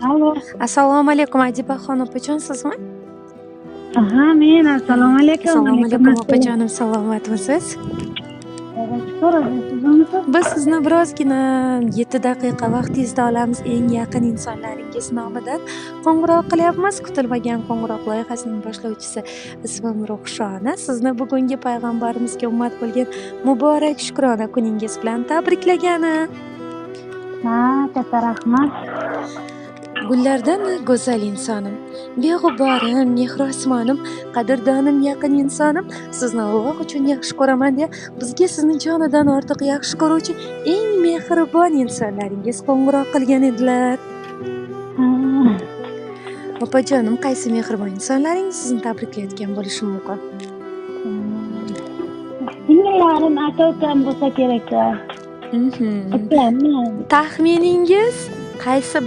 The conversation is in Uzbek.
Allo. Assalomu alaykum, Adibaxon opajon, sizmi? Aha, men. Assalomu alaykum. Assalomu Alaykum alaykum assalom. opajonim, salomatmisiz? Shukur, sizmisiz? Biz sizni birozgina 7 daqiqa vaqtingizni olamiz. Eng yaqin insonlaringiz nomidan qo'ng'iroq qilyapmiz. Kutilmagan qo'ng'iroq loyihasining boshlovchisi ismim Ruxshona. Sizni bugungi payg'ambarimizga ummat bo'lgan muborak shukrona kuningiz bilan tabriklagani. Ha, katta rahmat. Gullardan go'zal insonim, beg'uborim, mehri osmonim, qadrdonim, yaqin insonim, sizni Alloh uchun yaxshi ko'raman deya bizga sizni jonidan ortiq yaxshi ko'ruvchi eng mehribon insonlaringiz qo'ng'iroq qilgan edilar. Opajonim, qaysi mehribon insonlaringiz sizni tabriklayotgan bo'lishi mumkin? Singillarim, aka-ukam bo'lsa kerak. Mhm. Ukammi? Taxminingiz qaysi